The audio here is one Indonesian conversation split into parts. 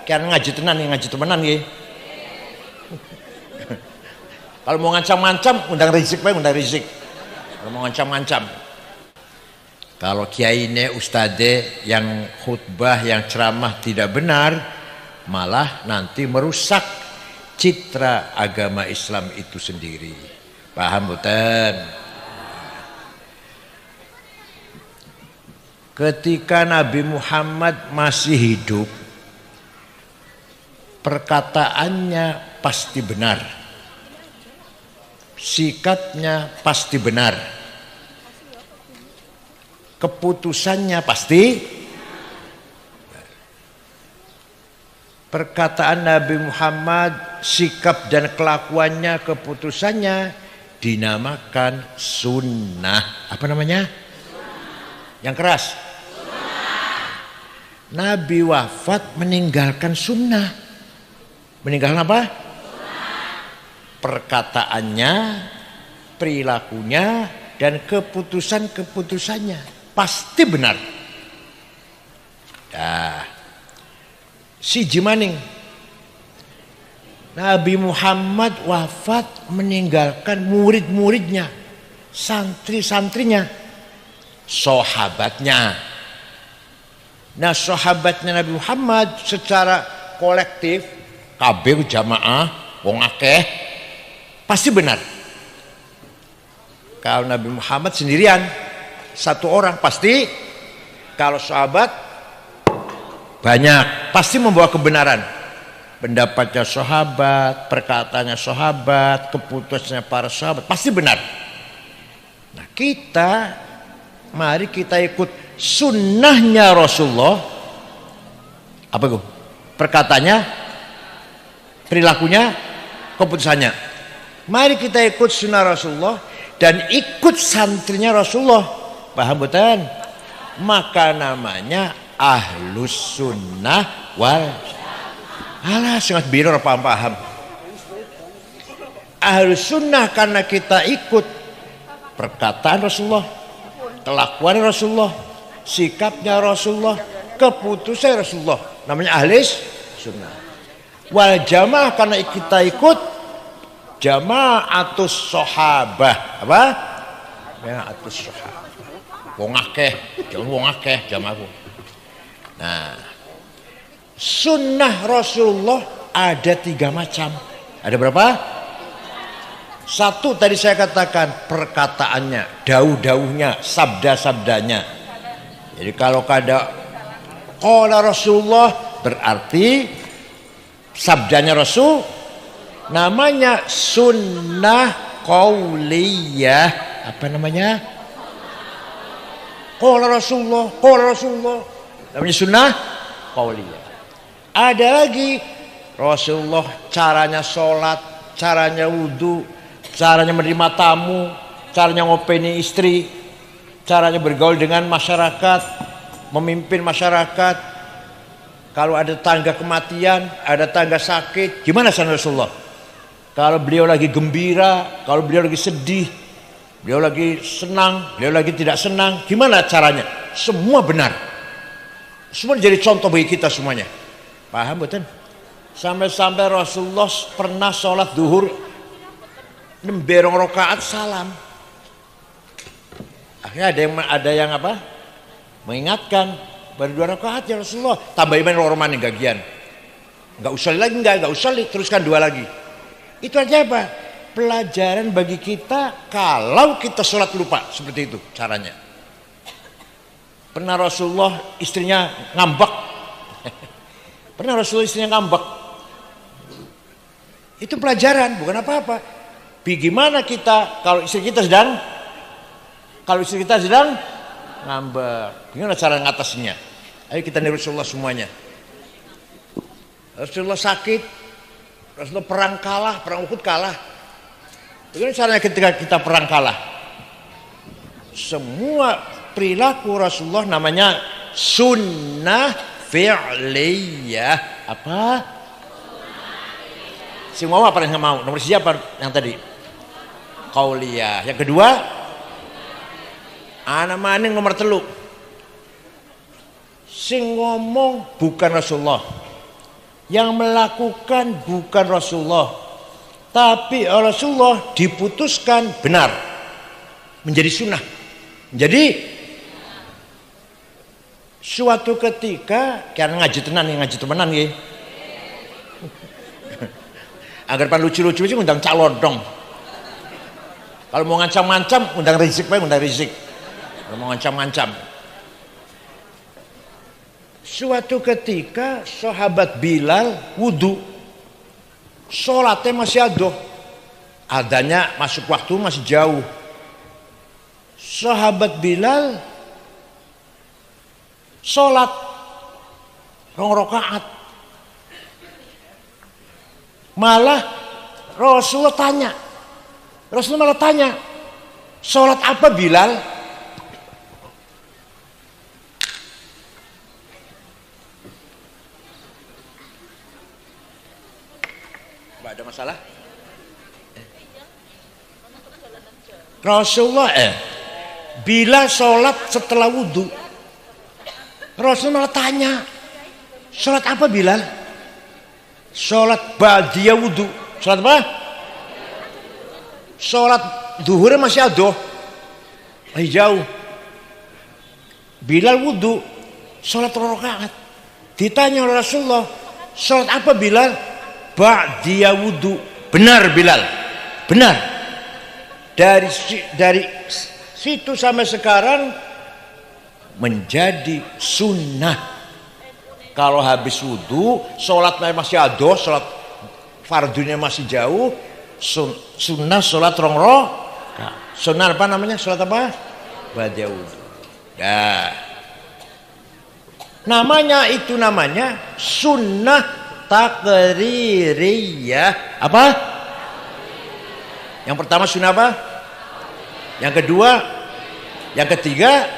Kian ngaji tenan nih, ngaji temenan nggih. Kalau mau ngancam-ngancam undang Rizik bae, undang Rizik. Kalau mau ngancam-ngancam. Kalau kiai ini ustadze yang khutbah, yang ceramah tidak benar, malah nanti merusak citra agama Islam itu sendiri. Paham mboten? Ketika Nabi Muhammad masih hidup, perkataannya pasti benar, sikapnya pasti benar, keputusannya pasti. Perkataan Nabi Muhammad, sikap dan kelakuannya, keputusannya dinamakan sunnah. Apa namanya? Yang keras. Nabi wafat meninggalkan sunnah. Meninggalkan apa? Perkataannya, perilakunya, dan keputusan-keputusannya pasti benar. Dah. Siji maning, Nabi Muhammad wafat meninggalkan murid-muridnya, santri-santrinya, sahabatnya. Nah, sahabatnya Nabi Muhammad secara kolektif, kabeh jamaah, wong akeh, pasti benar. Kalau Nabi Muhammad sendirian, satu orang pasti. Kalau sahabat banyak, pasti membawa kebenaran. Pendapatnya sahabat, perkataannya sahabat, keputusannya para sahabat, pasti benar. Nah, mari kita ikut sunnahnya Rasulullah. Apa itu? Perkataannya, perilakunya, keputusannya. Mari kita ikut sunnah Rasulullah dan ikut santrinya Rasulullah. Paham betul? Maka namanya ahlus sunnah wal. Alah, sangat biru paham. Ahlus sunnah karena kita ikut perkataan Rasulullah, kelakuan Rasulullah, sikapnya Rasulullah, keputusan Rasulullah. Namanya ahlus sunnah. Wal jamaah karena kita ikut jamaatus sahabah. Apa? Jamaatus sahabah. Wong akeh, jamaah. Nah, sunnah Rasulullah ada 3 macam. Ada berapa? 1 tadi saya katakan, perkataannya, dauh-dauhnya, sabda-sabdanya. Jadi kalau ada qala Rasulullah berarti sabdanya Rasul, namanya sunnah qauliyah. Apa namanya? Qala Rasulullah, namanya sunnah qauliyah. Ada lagi Rasulullah caranya sholat, caranya wudhu, caranya menerima tamu, caranya ngopeni istri, caranya bergaul dengan masyarakat, memimpin masyarakat. Kalau ada tangga kematian, ada tangga sakit, gimana sana Rasulullah? Kalau beliau lagi gembira, kalau beliau lagi sedih, beliau lagi senang, beliau lagi tidak senang, gimana caranya? Semua benar. Semua jadi contoh bagi kita semuanya. Paham betul? Sampai-sampai Rasulullah pernah sholat duhur nemberong rakaat salam. Akhirnya ada yang apa? Mengingatkan, baru 2 rakaat ya Rasulullah. Tambah iman roman yang gagian. Enggak usah lagi, enggak usah teruskan 2 lagi. Itu aja apa? Pelajaran bagi kita kalau kita sholat lupa, seperti itu caranya. Pernah Rasulullah istrinya ngambek. Pernah Rasulullah istrinya ngambek. Itu pelajaran, bukan apa-apa. Bagaimana kita kalau istri kita sedang ngambek, gimana cara ngatasinya? Ayo kita niru Rasulullah semuanya. Rasulullah sakit, Rasulullah perang Uhud kalah. Bagaimana caranya ketika kita perang kalah? Semua perilaku Rasulullah namanya sunnah fi'liyah. Apa? Sing mau apa yang mau? Nomor siapa yang tadi? Qauliyah. Yang kedua, ana maning nomor 3. Sing ngomong bukan Rasulullah, Yang melakukan bukan Rasulullah, tapi Rasulullah diputuskan benar menjadi sunnah. Jadi suatu ketika karena ngaji temenan ya. Agar pan lucu-lucu undang calon dong. Kalau mau ngancam-ngancam undang Rizik. Kalau mau ngancam-ngancam. Suatu ketika sahabat Bilal wudu, sholatnya masih adoh, adanya masuk waktu masih jauh. Sahabat Bilal sholat 2 rakaat, malah Rasulullah malah tanya, sholat apa Bilal? Ada masalah? Rasulullah bila sholat setelah wudhu, Rasulullah malah tanya, sholat apa Bilal? Sholat ba'diyah wudhu. Sholat apa? Sholat duhur masih adoh, masih jauh. Bilal wudhu, sholat 2 rakaat. Ditanya oleh Rasulullah, sholat apa Bilal? Ba'diyah wudhu. Benar Bilal, benar. Dari situ sampai sekarang menjadi sunnah. Kalau habis wudhu, sholat masih adoh, sholat fardunya masih jauh, sunnah sholat 2 rakaat. Sunnah apa namanya? Sholat apa? Ba'diyah wudhu. Dah. Namanya sunnah takririyah. Apa? Yang pertama sunnah apa? Yang kedua, yang ketiga,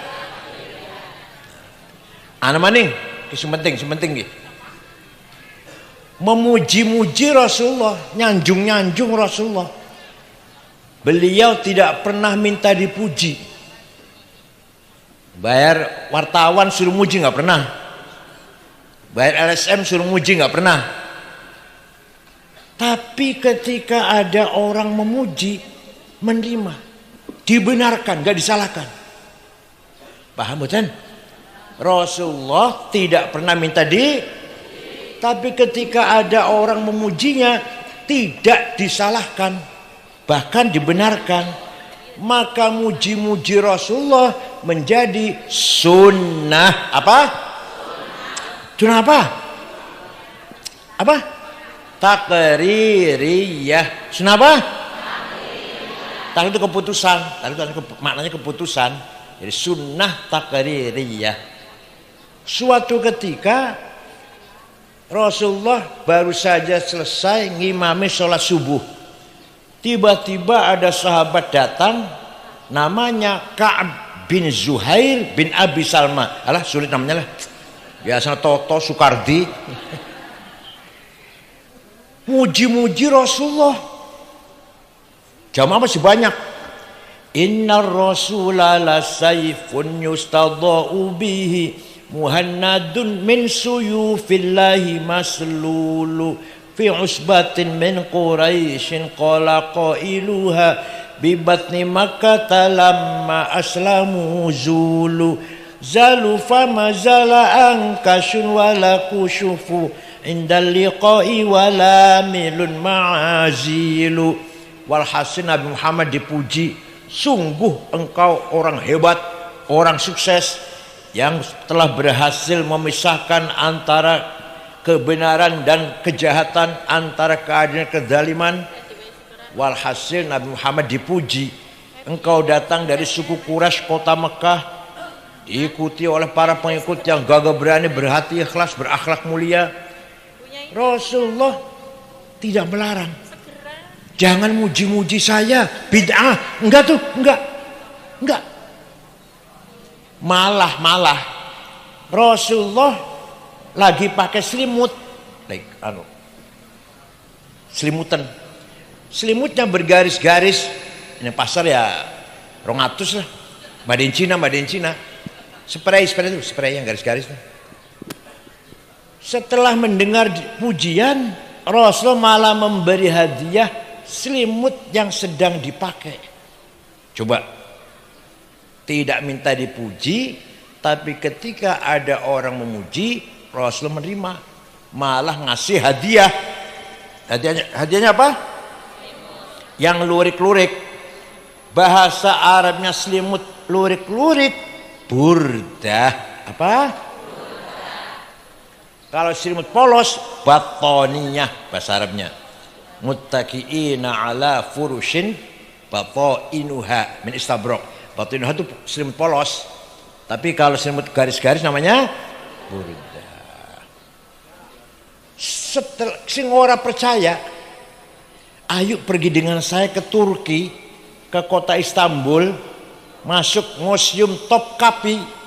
maning, sementing gitu. Memuji-muji Rasulullah, nyanjung Rasulullah. Beliau tidak pernah minta dipuji. Bayar wartawan suruh muji nggak pernah. Bayar LSM suruh muji nggak pernah. Tapi ketika ada orang memuji, menerima, dibenarkan, nggak disalahkan. Paham bukan? Rasulullah tidak pernah minta tapi ketika ada orang memujinya, tidak disalahkan, bahkan dibenarkan. Maka muji-muji Rasulullah menjadi sunnah. Apa? Sunnah apa? Apa? Takririyah. Sunnah apa? Takrir itu keputusan. Maknanya keputusan. Jadi sunnah takririyah. Suatu ketika Rasulullah baru saja selesai ngimami sholat subuh. Tiba-tiba ada sahabat datang, namanya Ka'ab bin Zuhair bin Abi Salma. Alah, sulit namanya lah. Biasa Toto Soekardi. Muji-muji Rasulullah. Jamaah masih banyak. Inna Rasulah la sayfun yustadha'u bihi muhannadun min suyufillahi maslulu fi usbatin min Quraisyin qala qailuha bibatni Makkah lamma aslamu zulu zalu fama zala angkashun wala kushufu indal liqa'i wala milun ma'azilu. Walhasil Nabi Muhammad dipuji, sungguh engkau orang hebat, orang sukses yang telah berhasil memisahkan antara kebenaran dan kejahatan, antara keadilan dan kezaliman. Walhasil Nabi Muhammad dipuji, engkau datang dari suku Quraisy kota Mekah, diikuti oleh para pengikut yang gagah berani, berhati ikhlas, berakhlak mulia. Rasulullah tidak melarang. Jangan muji-muji saya, bid'ah. Enggak. Malah Rasulullah lagi pakai selimut, selimutnya bergaris-garis. Ini pasar ya 200 lah. Made in China. Spray yang garis-garis. Setelah mendengar pujian, Rasul malah memberi hadiah selimut yang sedang dipakai. Coba, tidak minta dipuji, tapi ketika ada orang memuji, Rasul menerima, malah ngasih hadiah. Hadiahnya apa? Yang lurik-lurik. Bahasa Arabnya selimut, lurik-lurik, burdah. Apa? Kalau selimut polos, batoniyah bahasa Arabnya. Muttaqiina ala furushin batoinuha min istabrok. Batoinuha itu selimut polos. Tapi kalau selimut garis-garis namanya burda. Setelah sing ora percaya, ayo pergi dengan saya ke Turki, ke kota Istanbul, masuk museum Topkapi,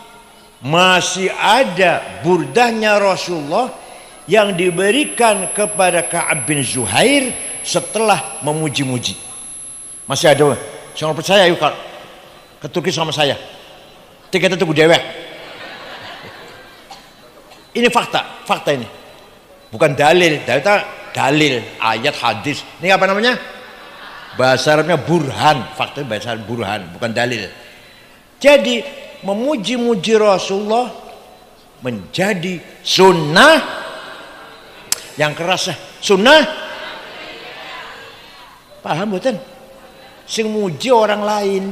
masih ada burdahnya Rasulullah yang diberikan kepada Ka'ab bin Zuhair setelah memuji-muji. Masih ada. Jangan percaya, yuk ke Turki sama saya. Tiketnya tunggu dewek. Ini fakta ini. Bukan dalil, dalil ayat hadis. Ini apa namanya? Bahasa Arabnya burhan, fakta bahasa Arab burhan, bukan dalil. Jadi memuji-muji Rasulullah menjadi sunnah yang keras. Sunnah, paham betul? Sing muji orang lain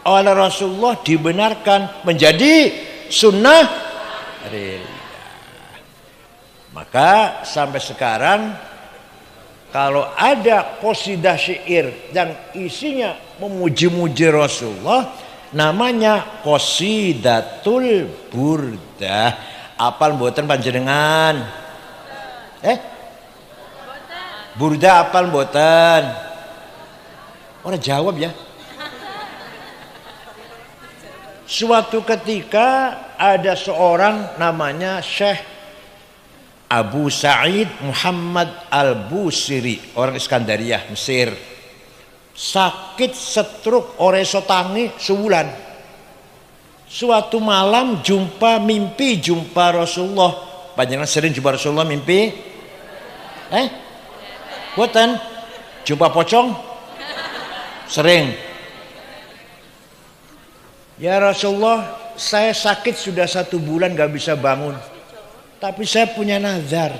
oleh Rasulullah dibenarkan menjadi sunnah. Maka sampai sekarang kalau ada qasidah syair yang isinya memuji-muji Rasulullah, namanya qasidatul burdah. Apal mboten panjenengan? Burdah apal mboten? Orang jawab ya. Suatu ketika ada seorang namanya Syekh Abu Sa'id Muhammad Al-Busiri, orang Iskandariyah, Mesir. Sakit stroke ora iso tangi sebulan. Suatu malam mimpi jumpa Rasulullah. Panjenengan sering jumpa Rasulullah mimpi? Boten? Jumpa pocong? Sering. Ya Rasulullah, saya sakit sudah 1 bulan gak bisa bangun. Tapi saya punya nazar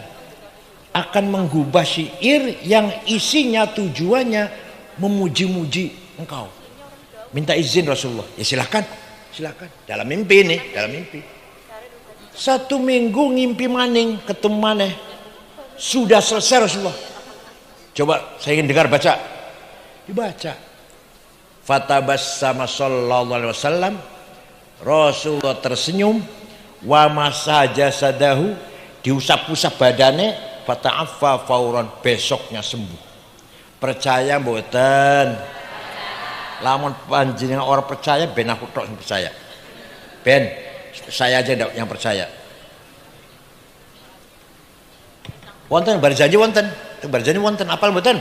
akan menggubah syair yang isinya tujuannya memuji-muji engkau. Minta izin Rasulullah. Ya silakan. Dalam mimpi nih, dalam mimpi. 1 minggu ngimpi maning, ketemu maneh. Sudah selesai Rasulullah. Coba saya ingin dengar baca. Dibaca. Fatabassama sallallahu alaihi wasallam. Rasulullah tersenyum. Wa masaja sadahu, diusap-usap badannya, fata'affa fauran, besoknya sembuh. Percaya mboten? Lamun panjenengan orang percaya, ben aku tok sing percaya. Ben, saya aja yang percaya. Wonten berjanji wonten, apal mboten?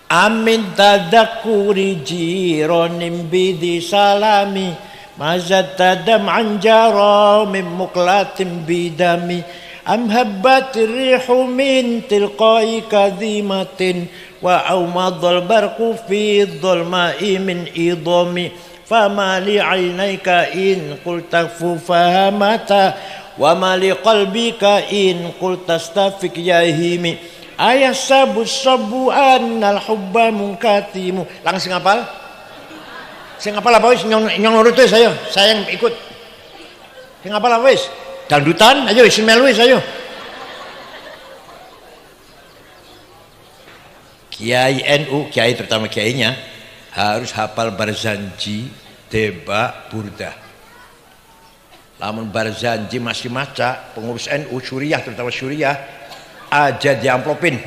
Amin tadzakuri jironim bidi salami mazat tadam anjara min muklatim bidami am habbat rihu min tilqai kadhimatin wa aumadul barqu fi dhulma'i min idami fama li aynayka in qulta fahamata wa ma li qalbika in qulta stafik yahimi ayah sabu annal hubba munkatimu. Langsung hafal? Sing ngapal apa wis nyong nurut wis ayo, saya yang ikut. Sing ngapal apa wis? Dangdutan ayo wis melu wis ayo. Kiai NU, kiai terutama kiainya harus hafal Barzanji, Deba, Burdah. Lamun Barzanji masih maca, pengurus NU Syuriah terutama Syuriah aja diamplopin.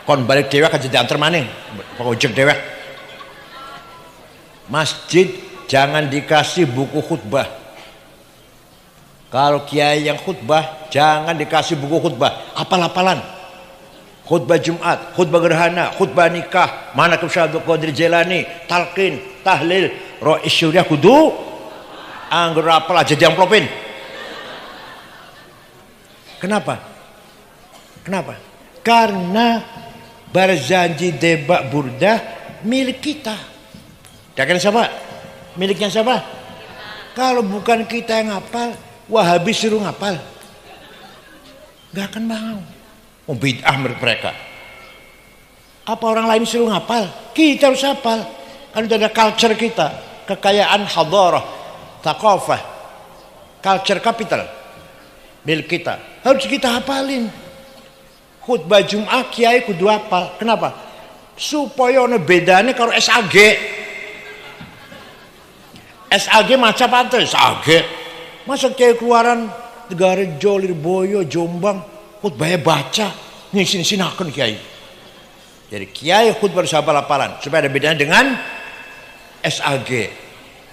Kon balik dewek aja diantar maning, pengojek dewek. Masjid jangan dikasih buku khutbah. Kalau kiai yang khutbah jangan dikasih buku khutbah, apal-apalan. Khutbah Jumat, khutbah gerhana, khutbah nikah, manaqib Syekh Qadir Jailani, talqin, tahlil, rois syuriah kudu anggur apal aja diamplopin. Kenapa? Kenapa? Karena berjanji debak burdah milik kita. Dakan siapa? Miliknya siapa? Kalau bukan kita yang ngapal, Wahabi suruh ngapal, nggak akan mau. Bid'ah mereka. Apa orang lain suruh ngapal? Kita harus hafal. Kan itu ada culture kita, kekayaan hadarah, thaqafah, culture capital milik kita. Harus kita hafalin. Khutbah Jumat kiai kudu hafal. Kenapa? Supaya ono bedane karo SAG. SAG maca pantes, SAG. Masa kiai keluaran Tegarejo, Lirboyo, Jombang khutbahnya baca, ngisin-sinaken kiai. Jadi kiai khutbah harus hafal-hafalan supaya ada bedanya dengan SAG.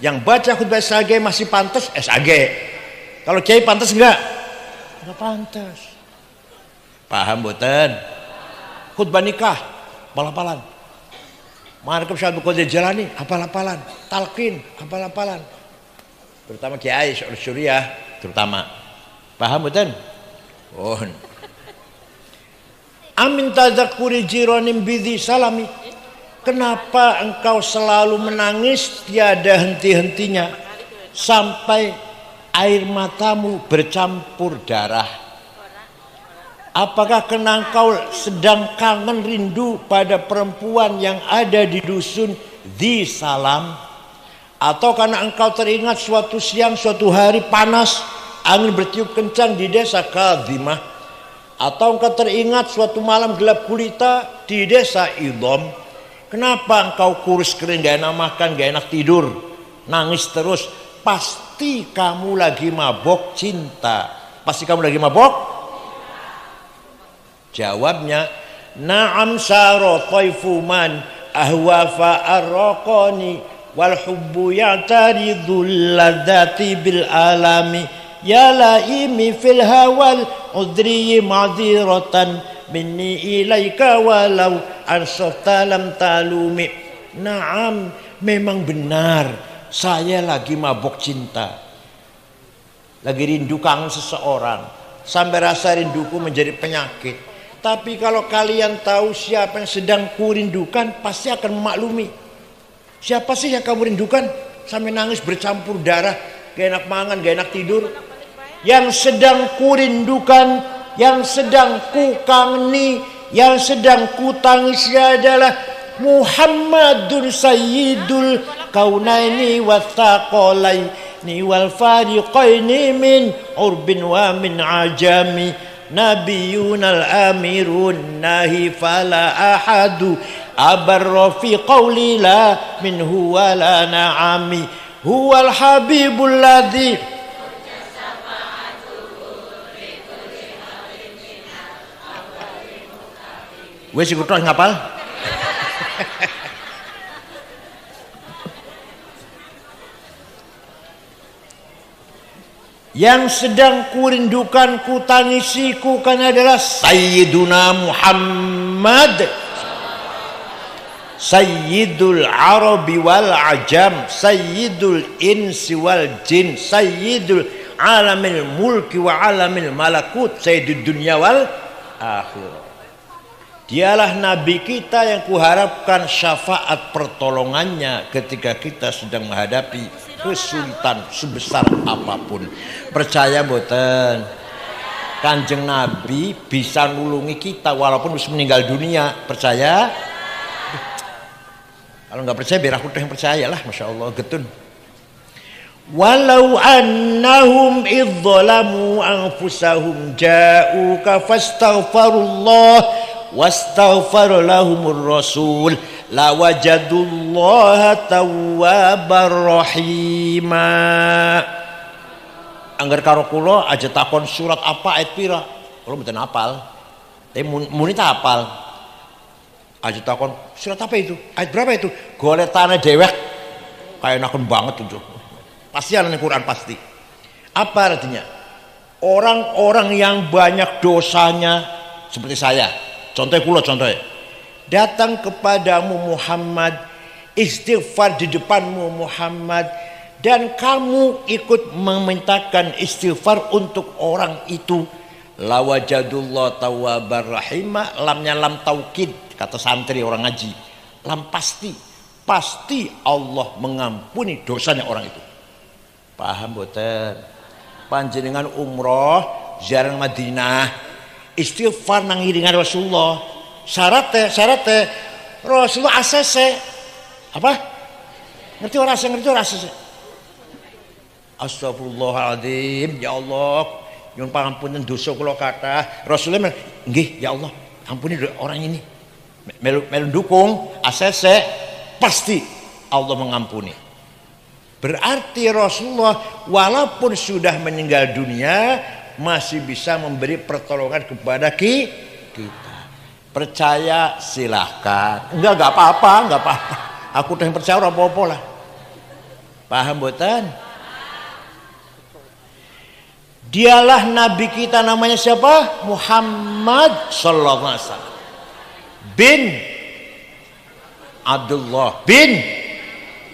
Yang baca khutbah SAG masih pantas SAG. Kalau kiai pantas enggak? Enggak pantas. Paham boten? Khutbah nikah hafal-hafalan. Markab Syahid Qadir Jalani hafal-hafalan, talqin hafal-hafalan. Terutama kiai Suriah terutama. Paham boten? Oh. Amin tadzakuri jiranim bidhi salami. Kenapa engkau selalu menangis tiada henti-hentinya sampai air matamu bercampur darah? Apakah karena engkau sedang kangen rindu pada perempuan yang ada di dusun di Salam? Atau karena engkau teringat suatu siang, suatu hari panas, angin bertiup kencang di desa Kadhimah? Atau engkau teringat suatu malam gelap gulita di desa Idham? Kenapa engkau kurus kering, gak enak makan, gak enak tidur, nangis terus? Pasti kamu lagi mabok cinta. Pasti kamu lagi mabok. Jawabnya, na'am saro taifu man ahwa fa'arraqani wal hubbu ya'taridul ladzati bil alami ya laimi fil hawal udri ma'dziratan minni ilaika walau ansafta lam talumi. Na'am, memang benar saya lagi mabok cinta, lagi rindu kangen seseorang sampai rasa rinduku menjadi penyakit. Tapi kalau kalian tahu siapa yang sedang kurindukan, pasti akan memaklumi. Siapa sih yang kamu rindukan sampai nangis bercampur darah, gak enak mangan, gak enak tidur? Yang sedang kurindukan, yang sedang kukangeni, yang sedang kutangisi adalah Muhammadun Sayyidul Kaunaini Wathaqalaini wal fariqaini min urbin wa min ajami. Nabiyunal amirun nahi fala ahadu abarra fi qawli la minhu wala na'ami huwal habibul ladzi wis iku tok ngapal. Yang sedang kurindukan, kutangisi, kan adalah Sayyiduna Muhammad, Sayyidul Arabi wal Ajam, Sayyidul Insi wal Jin, Sayyidul Alamil Mulki wa Alamil Malakut, Sayyidul Dunya wal Akhirah. Dialah Nabi kita yang kuharapkan syafaat pertolongannya ketika kita sedang menghadapi kesulitan sebesar apapun. Percaya mboten? Kanjeng Nabi bisa nulungi kita walaupun harus meninggal dunia. Percaya? Kalau nggak percaya biar aku yang percayalah. Masya Allah getun. Walau annahum idzalamu anfusahum ja'uka fastaghfirullah wastaghfar lahumur rasul lawajadullaha tawwabar rahima. Angger karo kula aja takon surat apa ayat pira, kula mboten hafal. Tapi muni ta hafal. Aja takon surat apa itu? Ayat berapa itu? Goletane dewek kaya enaken banget itu. Pasti ana ning Quran pasti. Apa artinya? Orang-orang yang banyak dosanya seperti saya. Contohnya kula contohnya. Datang kepadamu Muhammad, istighfar di depanmu Muhammad, dan kamu ikut memintakan istighfar untuk orang itu, lawajadullah tawwabar rahimah, lamnya lam taukid, kata santri orang ngaji, lam pasti Allah mengampuni dosanya orang itu. Paham boten? Panjenengan umroh ziarah Madinah istighfar nang iringan Rasulullah, syaratnya Rasulullah ACC apa? Ngerti ora ACC? Astagfirullahaladzim, ya Allah nyuwun pangapunten dosa kula kathah. Rasulullah nggih ya Allah ampuni orang ini, melu dukung ACC, pasti Allah mengampuni. Berarti Rasulullah walaupun sudah meninggal dunia masih bisa memberi pertolongan kepada kita. Percaya silahkan, enggak apa-apa. Aku udah percaya ora apa-apa lah. Paham boten? Dialah nabi kita, namanya siapa? Muhammad sallallahu alaihi wasallam bin Abdullah bin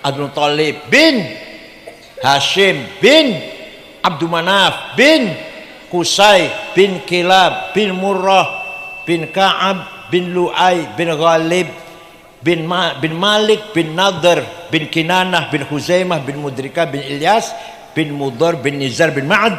Abdul Thalib bin Hashim bin Abdul Manaf bin Qusay bin Kilab bin Murrah bin Ka'ab bin Lu'ay bin Ghalib bin Malik bin Nadr bin Kinanah bin Huzaimah bin Mudrikah bin Ilyas bin Mudhar bin Nizar bin Ma'ad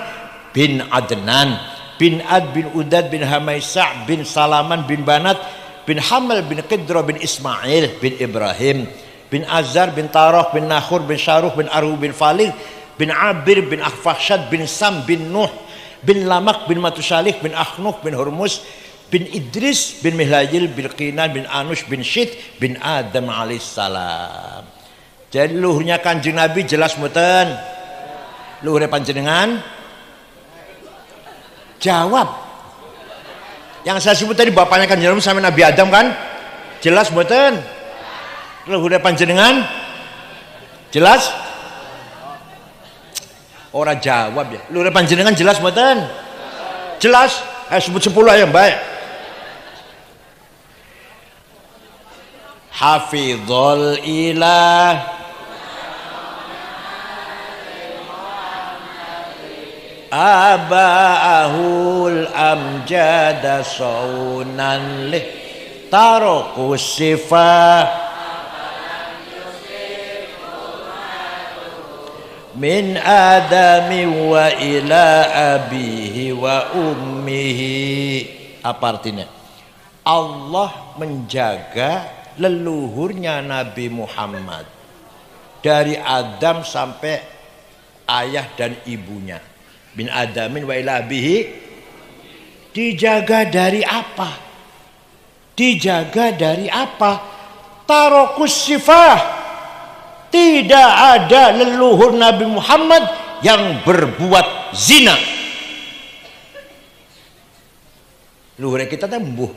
bin Adnan bin Ad bin Udad bin Hamaisa' bin Salaman bin Banat bin Hamal bin Qidra bin Ismail bin Ibrahim bin Azar bin Tarah bin Nakhur bin Syaruh bin Arhu bin Falih bin Abir bin Akhfahshad bin Sam bin Nuh bin Lamak bin Matusalih bin Akhnuf bin Hurmus bin Idris bin Mihlayil bin Qinan bin Anush bin Syith bin Adam alaihissalam. Jadi luhurnya Kanjeng Nabi jelas mboten? Luhurnya panjenengan jawab. Yang saya sebut tadi bapaknya Kanjeng Nabi sama Nabi Adam kan? Jelas mboten? Luhurnya panjenengan jelas? Orang jawab ya. Luhurnya panjenengan jelas mboten? Jelas? Sebut 10 aja baik. Hafizul ilah aba'ahul amjada saunan lih taroku sifah min adami wa ila abihi wa ummihi. Apa artinya? Allah menjaga leluhurnya Nabi Muhammad dari Adam sampai ayah dan ibunya, bin adamin wa ila abihi. Dijaga dari apa? Dijaga dari apa? Tarokus sifah. Tidak ada leluhur Nabi Muhammad yang berbuat zina. Leluhur kita tembuh.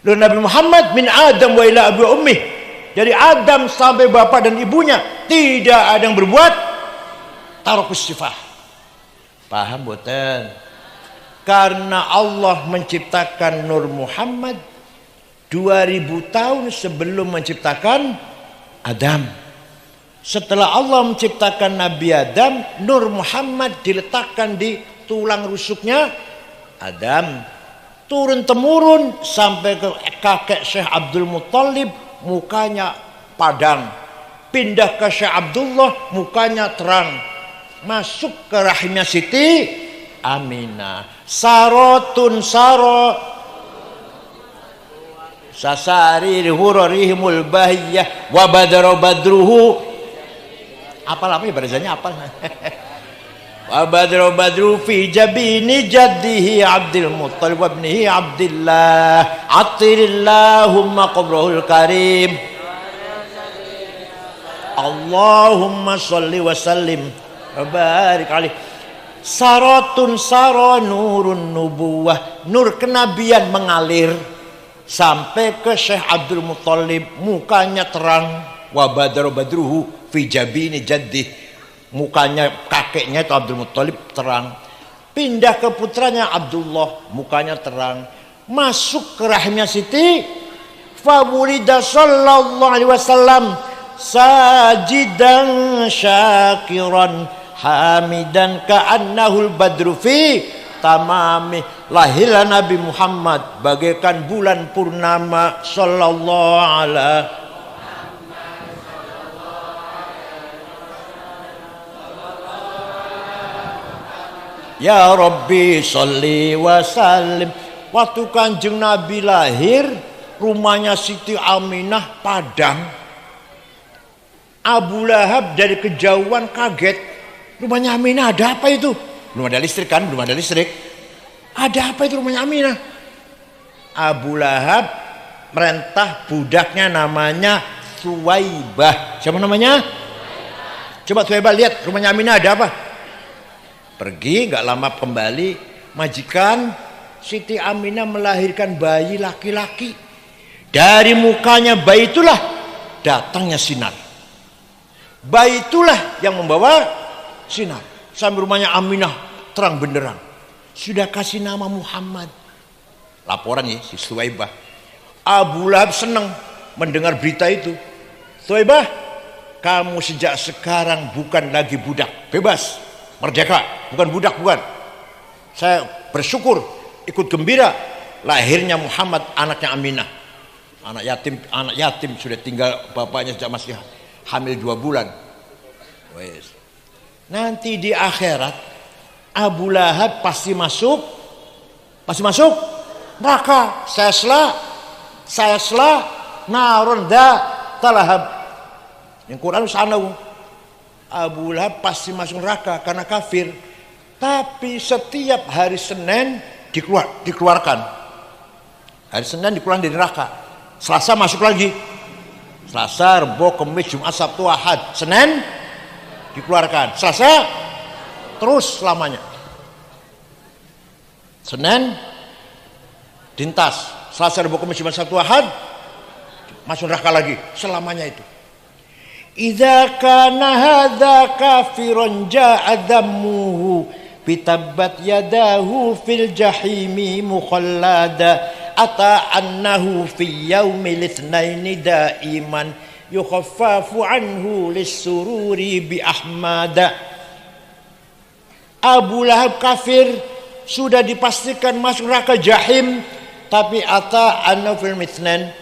Leluhur Nabi Muhammad min Adam wa ila abi ummih, dari Adam sampai bapak dan ibunya tidak ada yang berbuat tarokus sifah. Paham boten? Karena Allah menciptakan Nur Muhammad 2000 tahun sebelum menciptakan Adam. Setelah Allah menciptakan Nabi Adam, Nur Muhammad diletakkan di tulang rusuknya Adam. Turun temurun sampai ke kakek Syekh Abdul Muttalib, mukanya padang. Pindah ke Syekh Abdullah, mukanya terang. Masuk ke rahimnya Siti Aminah. Sarotun saro sasari hurarihimul bahiyah wa badaro badruhu. Apal apa ya barazannya apal. Wa badru badru fi jabini jaddihi Abdul Muttalib wa ibnihi Abdillah atirillahumma qabrahul karim Allahumma sholli wa sallim wa barik alaih. Saratun sara nurun nubuwah, nur kenabian mengalir sampai ke Syekh Abdul Muttalib, mukanya terang. Wa badru badruhu fi jabini jaddihi, mukanya kakeknya itu Abdul Muttalib terang. Pindah ke putranya Abdullah, mukanya terang. Masuk ke rahimnya Siti, fawulida sallallahu alaihi wasallam sajidan syakiran hamidan ka'annahul badru fi tamami. Lahirlah Nabi Muhammad bagaikan bulan purnama sallallahu alaihi. Ya Rabbi sholli wa sallim. Waktu Kanjeng Nabi lahir, rumahnya Siti Aminah padam. Abu Lahab dari kejauhan kaget. Rumahnya Aminah ada apa itu? Belum ada listrik kan? Belum ada listrik. Ada apa itu rumahnya Aminah? Abu Lahab merentah budaknya namanya Suwaibah. Siapa namanya? Coba Suwaibah lihat rumahnya Aminah ada apa? Pergi nggak lama kembali, majikan Siti Aminah melahirkan bayi laki-laki. Dari mukanya bayi itulah datangnya sinar. Bayi itulah yang membawa sinar. Sampai rumahnya Aminah terang benderang. Sudah kasih nama Muhammad. Laporan ya si Suwaibah. Abu Lahab senang mendengar berita itu. Suwaibah, kamu sejak sekarang bukan lagi budak, bebas, merdeka, bukan budak, bukan. Saya bersyukur, ikut gembira lahirnya Muhammad, anaknya Aminah. Anak yatim sudah tinggal bapaknya sejak masih hamil 2 bulan. Nanti di akhirat Abu Lahab pasti masuk neraka. Saya sela narun talahab. Yang Quran sanawu. Abu Lahab pasti masuk neraka karena kafir. Tapi setiap hari Senin dikeluarkan. Hari Senin dikeluarkan dari neraka. Selasa masuk lagi. Selasa, Rabu, Kamis, Jumat, Sabtu, Ahad. Senin dikeluarkan. Selasa terus selamanya. Senin dintas. Selasa, Rabu, Kamis, Jumat, Sabtu, Ahad masuk neraka lagi. Selamanya itu. Idza kana hadza kafiran ja'a dammuhu bitabbat yadahu fil jahimi mukhallada ata annahu fi yaumil itsnaini daiman yukhaffafu anhu lis-sururi bi ahmada. Abu Lahab kafir, sudah dipastikan masuk neraka jahim, tapi ata annahu fil itsnain,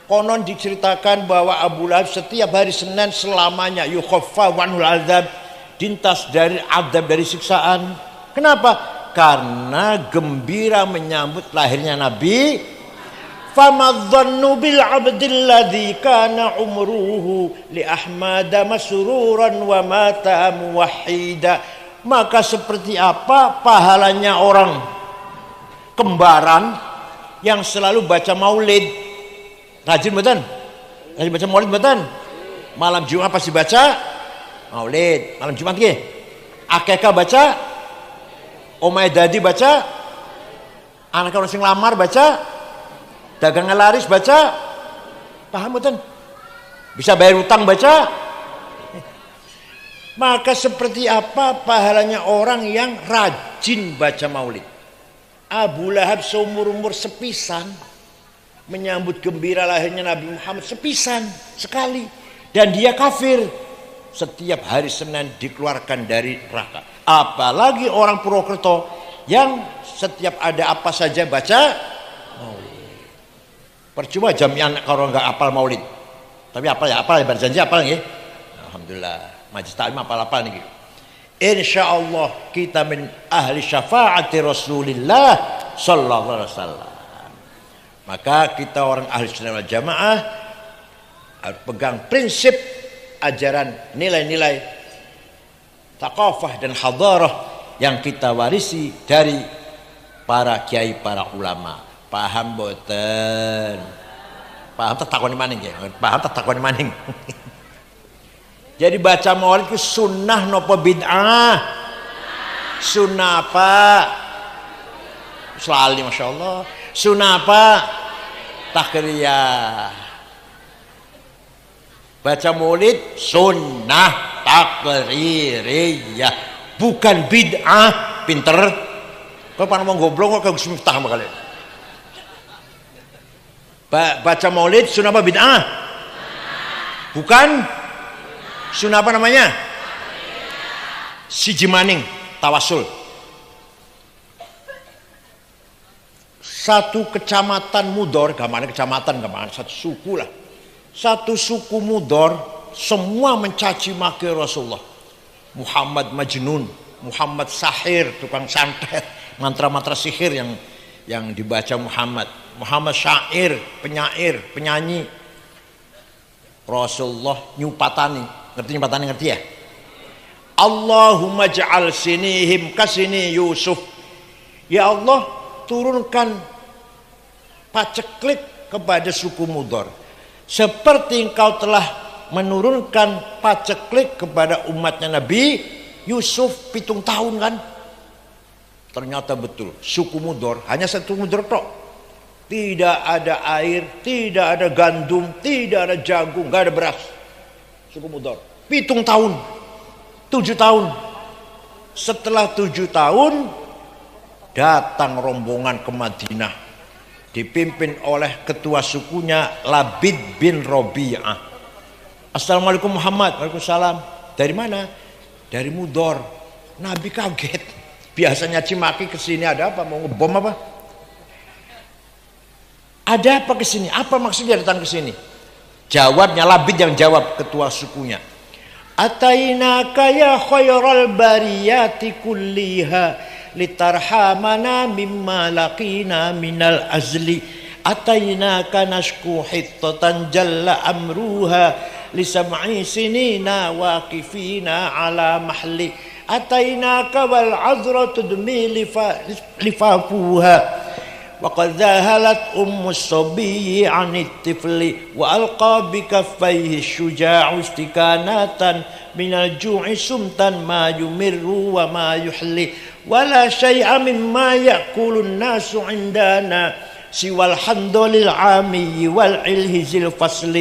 konon diceritakan bahwa Abu Lahab setiap hari Senin selamanya yukhaffafu anhul azab, dintas dari azab, dari siksaan. Kenapa? Karena gembira menyambut lahirnya Nabi. Famadzannu bil abdil ladzi kana umruhu li ahmada masruran wa mata muwahhida. Maka seperti apa pahalanya orang kembaran yang selalu baca maulid? Rajin betul? Rajin baca maulid betul? Malam Jumat pasti baca maulid. Malam Jumat ke? Akekah baca? Omai dadi baca, anak orang sing lamar baca, dagangan laris baca, paham betul? Bisa bayar utang baca. Maka seperti apa pahalanya orang yang rajin baca maulid? Abu Lahab seumur-umur sepisan menyambut gembira lahirnya Nabi Muhammad, sepisan sekali, dan dia kafir. Setiap hari Senin dikeluarkan dari neraka. Apalagi orang Purwokerto yang setiap ada apa saja baca maulid. Percuma jamiah kalau nggak apal maulid. Tapi apal ya, berjanji apal ya. Alhamdulillah, majlis taklim apal nih. Insyaallah kita min ahli syafaati Rasulillah sallallahu alaihi wasallam. Maka kita orang ahli sunnah wal jamaah pegang prinsip ajaran, nilai-nilai thaqafah dan hadarah yang kita warisi dari para kiai, para ulama. Paham boten? Paham tak takoni maning ya? Paham tak takoni maning? Jadi baca maulid itu sunnah nopo bid'ah? Sunnah apa? Selalu Masya Allah. Sunnah apa? Takriyah. Baca maulid sunnah takririyah, bukan bid'ah. Pinter kau pernah mau goblok kok Gus Miftah sama kalian. Baca maulid sunnah apa bid'ah? Bukan sunnah apa namanya? siji maning tawasul. Satu kecamatan Mudor, gamane kecamatan, gamane satu suku lah. Satu suku Mudor semua mencaci maki Rasulullah. Muhammad Majnun, Muhammad Sahir, tukang santet, mantra-mantra sihir yang dibaca Muhammad. Muhammad syair, penyair, penyanyi. Rasulullah nyupatani, ngerti ya? Allahumma ja'al sinihim kasini Yusuf. Ya Allah, turunkan paceklik kepada suku Mudor seperti engkau telah menurunkan paceklik kepada umatnya Nabi Yusuf 7 tahun kan. Ternyata betul, suku Mudor hanya satu Mudor tok, tidak ada air, tidak ada gandum, tidak ada jagung, nggak ada beras. Suku Mudor 7 tahun, 7 tahun. Setelah 7 tahun datang rombongan ke Madinah dipimpin oleh ketua sukunya Labid bin Robi'ah. Assalamualaikum Muhammad. Waalaikumsalam. Dari mana? Dari Mudor. Nabi kaget. Biasanya cimaki kesini ada apa? Mau ngebom apa? Ada apa kesini? Apa maksudnya datang kesini? Jawabnya Labid yang jawab, ketua sukunya. Atainaka ya khairal bariyati kulliha litarhamana mimma laqina minal azli. Atainaka nashku hittatan jalla amruha lisam'i sinina waqifina ala mahli. Atainaka wal azra tudmi lifafuha وقد ذهلت الصبي عن الطفل وألقى بكفيه الشجاع استكانة من الجوع سمتا ما يمر وما يحلي ولا شيء مما يأكل الناس عندنا سوى الحنظل العامي والعلهز الفصل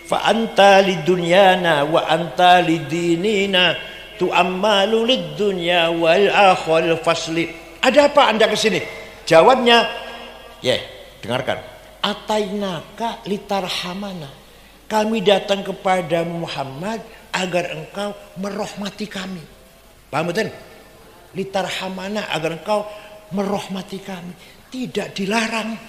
فأنت لدنيانا وأنت لديننا تؤمل للدنيا والآخر الفصل. Ada apa Anda kesini? Jawabnya, dengarkan. Atainaka litarhamana. Kami datang kepada Muhammad agar engkau merahmati kami. Paham betul? Litarhamana, agar engkau merahmati kami. Tidak dilarang.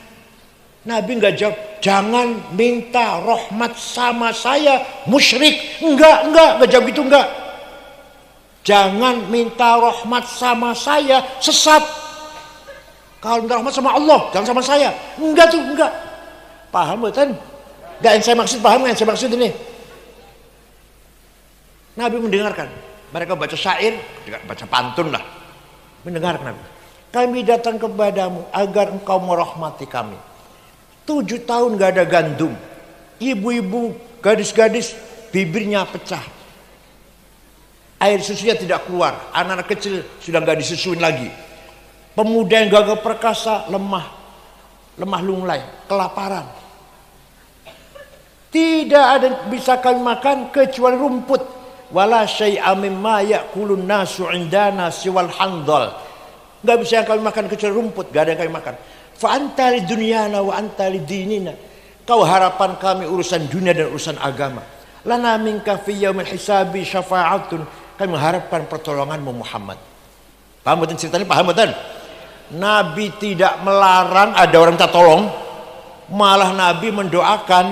Nabi enggak jawab, jangan minta rahmat sama saya, musyrik. Enggak jawab gitu, enggak. Jangan minta rahmat sama saya, sesat. Kalau minta rahmat sama Allah, jangan sama saya. Enggak. Paham betul? Enggak yang saya maksud, paham yang saya maksud ini? Nabi mendengarkan. Mereka baca syair, baca pantun lah. Mendengarkan Nabi. Kami datang kepadamu agar engkau merahmati kami. 7 tahun enggak ada gandum. Ibu-ibu, gadis-gadis, bibirnya pecah. Air susunya tidak keluar. Anak-anak kecil sudah enggak disusuin lagi. Pemuda yang gagah perkasa lemah lunglai, kelaparan. Tidak ada yang bisa kami makan kecuali rumput. Wala syai'a mimma ya'kulun nasu indana siwal handal. Enggak bisa yang kami makan kecuali rumput, enggak ada yang kami makan. Fa anta lidunyana wa anta lidinina. Kau harapan kami urusan dunia dan urusan agama. Lana minka fi yaumil hisabi syafa'atun. Kami mengharapkan pertolonganmu Muhammad. Paham betul ceritanya? Paham betul? Nabi tidak melarang ada orang minta tolong, malah Nabi mendoakan,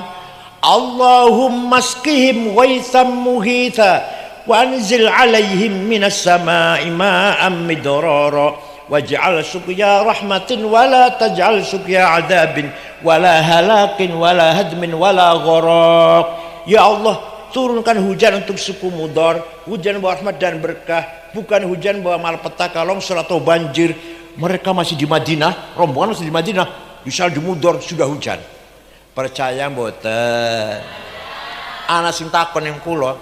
Allahumma skihim waitham muhitha wa anzil alaihim minas sama'i ma'am midrara waj'al suqya rahmatin wala taj'al suqya adabin wala halakin wala hadmin wala gharaq. Ya Allah, turunkan hujan untuk suku Mudor, hujan bawa rahmat dan berkah, bukan hujan bawa malapetaka, longsor atau banjir. Mereka masih di Madinah, rombongan masih di Madinah, misal di Mudor sudah hujan. Percaya mboten? Ana sing takon yang kula,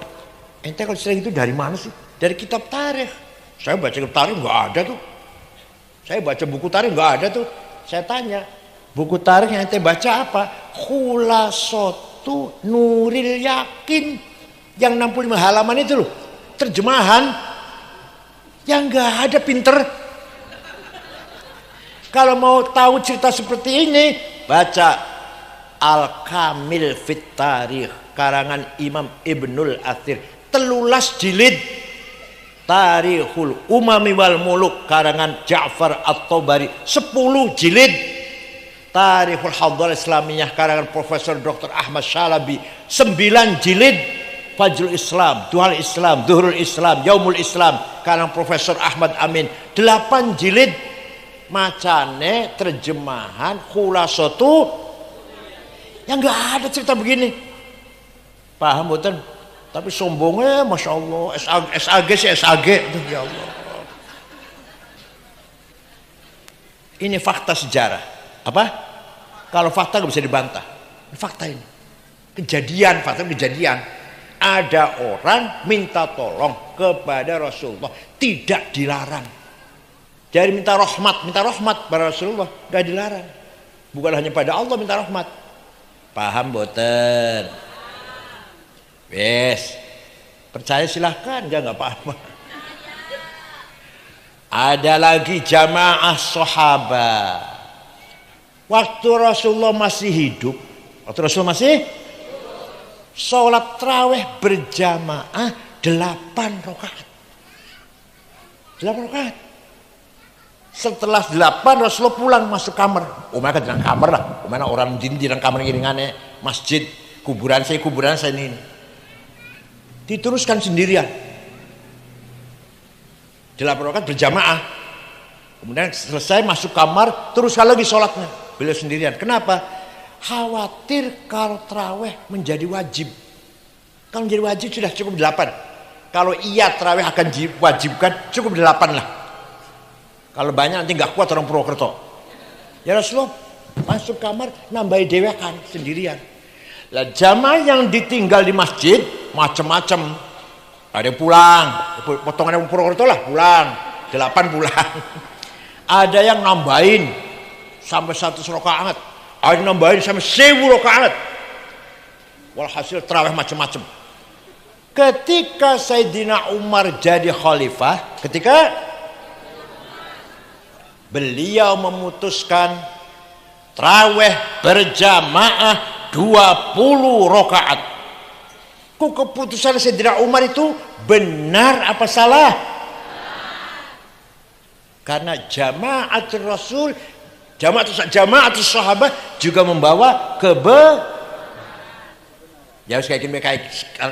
ente kalau sering itu dari mana sih? Dari kitab tarikh. Saya baca kitab tarikh enggak ada tuh. Saya baca buku tarikh enggak ada tuh. Saya tanya, buku tarikh yang ente baca apa? Khulasatu Nuril Yakin, yang 65 halaman itu loh, terjemahan yang enggak ada, pinter. Kalau mau tahu cerita seperti ini, baca Al-Kamil Fit Tarikh karangan Imam Ibnul Athir, 13 jilid. Tarikhul Umami wal Muluk karangan Ja'far At-Tabari 10 jilid. Tarikhul Hadharah Islamiyah karangan Profesor Dr. Ahmad Syalabi 9 jilid. Fajrul Islam, Duhal Islam, Duhurul Islam, Yaumul Islam karangan Profesor Ahmad Amin 8 jilid. Macane terjemahan khulasatu yang enggak ada cerita begini. Paham betul? Tapi sombongnya Masya Allah, SAG sih SAG tuh, ya Allah. Ini fakta sejarah. Apa? Kalau fakta nggak bisa dibantah. Ini fakta ini. Kejadian, fakta kejadian. Ada orang minta tolong kepada Rasulullah, tidak dilarang. Jadi minta rahmat pada Rasulullah, nggak dilarang. Bukan hanya pada Allah minta rahmat. Paham boten? Yes. Percaya silahkan, nggak apa-apa. Ada lagi jamaah sahabat. Waktu Rasulullah masih hidup, sholat tarawih berjamaah 8 rakaat. 8 rakaat. Setelah 8 Rasulullah pulang masuk kamar. Mereka di kamar lah. Mana orang di dalam kamar gini ngane masjid kuburan saya ini. Diteruskan sendirian. 8 rakaat berjamaah. Kemudian selesai masuk kamar, teruskan lagi sholatnya. Beliau sendirian. Kenapa? Khawatir kalau tarawih menjadi wajib. Kalau menjadi wajib sudah cukup 8. Kalau iya tarawih akan diwajibkan cukup 8 lah. Kalau banyak nanti nggak kuat orang Purwokerto. Ya Rasulullah masuk kamar nambahi dewekan sendirian. Lah jamaah yang ditinggal di masjid macam-macam. Ada yang pulang, potongan yang Purwokerto lah pulang, 8 pulang. Ada yang nambahin sampai 100 rakaat. Ada yang nambahin sampai 1000 rakaat. Walhasil tarawih macam-macam. Ketika Sayyidina Umar jadi khalifah, ketika beliau memutuskan tarawih berjamaah 20 rakaat. Kok keputusan Sayyidina Umar itu benar apa salah? Karena jamaatul Rasul, jamaatul sahabat juga membawa ya kayak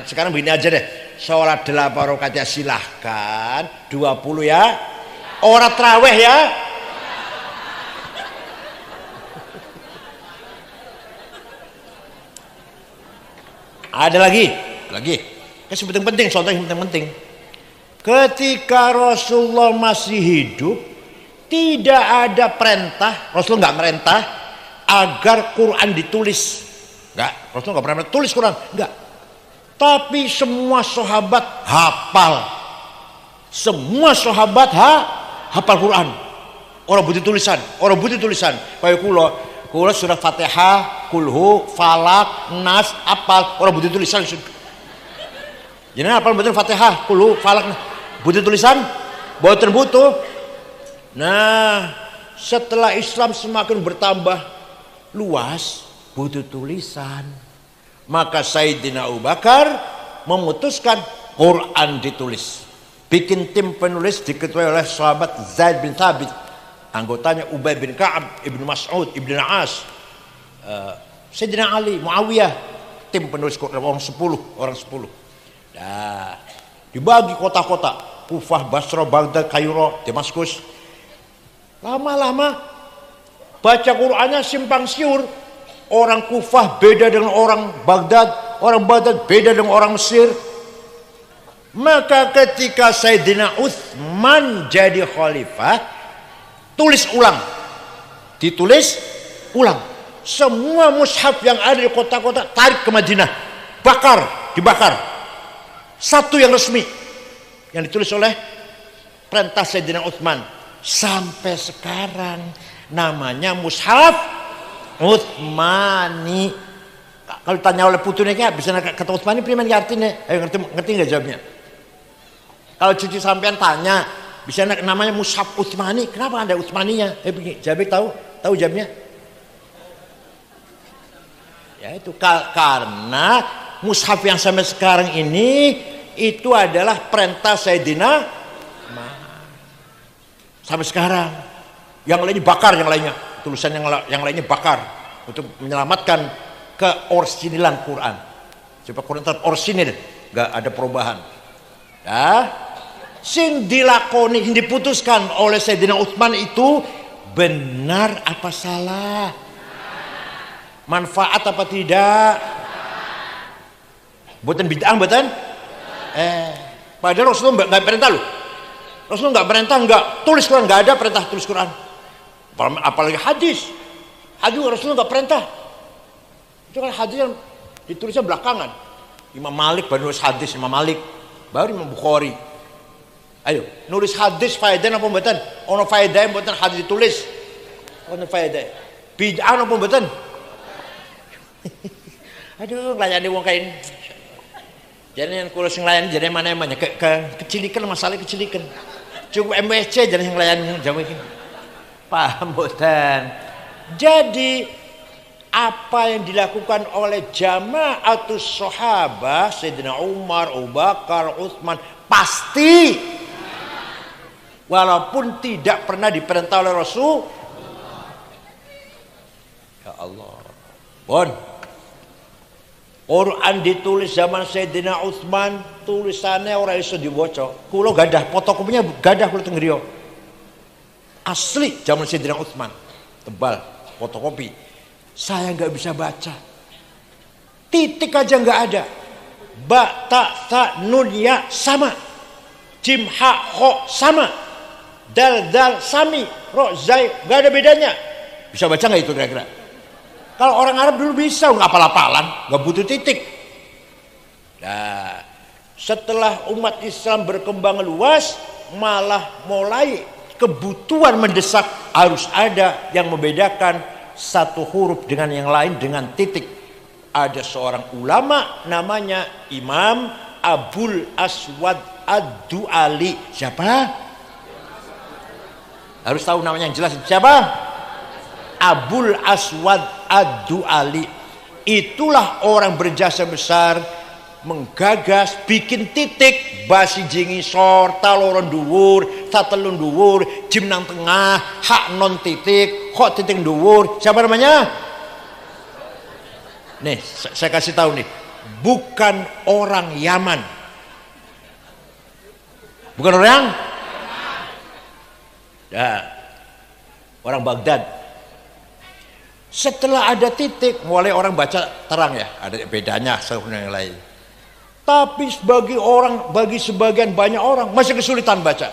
sekarang begini aja deh. Sholat 8 rakaat ya silahkan, 20 ya. Orang tarawih ya. Ada lagi. Yang penting, contoh yang penting. Ketika Rasulullah masih hidup, tidak ada perintah, Rasulullah nggak merintah agar Quran ditulis. Nggak, Rasulullah nggak pernah tulis Quran, nggak. Tapi semua sahabat hafal. Semua sahabat hafal Quran. Orang butuh tulisan. Kayak kula surah Fatihah, Kulhu, Falak, Nas, apal. Orang butuh tulisan. Jadi apal betul Fatihah, Kulhu, Falak, butuh tulisan? Boten butuh. Nah, setelah Islam semakin bertambah luas, butuh tulisan. Maka Sayyidina Abu Bakar memutuskan Quran ditulis. Bikin tim penulis diketuai oleh sahabat Zaid bin Thabit, anggotanya Ubay bin Ka'ab, Ibnu Mas'ud, Ibnu As, Sayyidina Ali, Muawiyah, tim penulis orang 10. Nah, dibagi kota-kota, Kufah, Basra, Baghdad, Kairo, Damaskus. Lama-lama baca Qur'annya simpang siur. Orang Kufah beda dengan orang Baghdad beda dengan orang Mesir. Maka ketika Sayyidina Utsman jadi khalifah, ditulis ulang. Semua mushaf yang ada di kota-kota tarik ke Madinah, dibakar. Satu yang resmi yang ditulis oleh perintah Sayyidina Utsman. Sampai sekarang namanya mushaf Utsmani. Kalau ditanya oleh putunya bisa kata Utsmani priman artinya? Ayo ngerti nggak jawabnya? Kalau cucu sampean tanya, bisa namanya mushaf Utsmani, kenapa ada Utsmaninya? Jabir tahu jawabnya? Ya itu karena mushaf yang sampai sekarang ini itu adalah perintah Sayyidina sampai sekarang. Yang lainnya bakar, yang lainnya tulisan yang lainnya bakar untuk menyelamatkan keorsinilan Quran. Supaya Quran tetap orsinil, nggak ada perubahan. Ya, sing dilakoni, yang diputuskan oleh Sayyidina Utsman itu benar apa salah? Manfaat apa tidak? Buatan bid'ah, buatan? Padahal Rasulullah nggak perintah loh. Rasulullah nggak perintah, nggak tulis Quran, nggak ada perintah tulis Quran. Apalagi hadis. Hadis Rasulullah nggak perintah. Itu kan hadis yang ditulisnya belakangan. Imam Malik baru nulis hadis, Imam Malik baru Imam Bukhari. Ayo, nulis hadis faedah apa mboten? Ono faedah mboten hadis ditulis. Ono faedah. Bid'ah apa mboten? Aduh, nglayani wong kain. Jadi yang kulo sing nglayani jadi mana emangnya kecilikan, masalah kecilikan. Cukup MSC jadi yang nglayani jamu iki. Paham mboten? Jadi apa yang dilakukan oleh jamaatus sahabah Sayyidina Umar, Abu Bakar, Utsman pasti walaupun tidak pernah diperintah oleh Rasul. Ya Allah. Bon. Quran ditulis zaman Sayyidina Utsman, tulisannya ora iso diwaca. Kula gadah fotokopinya, gadah kula teng griya. Asli zaman Sayyidina Utsman. Tebal, fotokopi. Saya nggak bisa baca. Titik aja nggak ada. Ba, ta, sa, nun, ya sama. Jim, ha, ho sama. Dal, dal, sami. Ro, zai, nggak ada bedanya. Bisa baca nggak itu kira-kira? Kalau orang Arab dulu bisa, nggak apal-apalan, nggak butuh titik. Nah, setelah umat Islam berkembang luas, malah mulai kebutuhan mendesak harus ada yang membedakan satu huruf dengan yang lain dengan titik. Ada seorang ulama namanya Imam Abul Aswad Ad-Du'ali. Siapa? Harus tahu namanya yang jelas. Siapa? Abul Aswad Ad-Du'ali. Itulah orang berjasa besar menggagas bikin titik basi jingi sor taloron dhuwur tatelun dhuwur jim nang tengah hak non titik kok titik dhuwur. Siapa namanya? Nih saya kasih tahu nih, bukan orang Yaman, bukan orang ya, orang Baghdad. Setelah ada titik, mulai orang baca terang ya, ada bedanya satu dengan yang lain. Tapi bagi sebagian banyak orang masih kesulitan baca.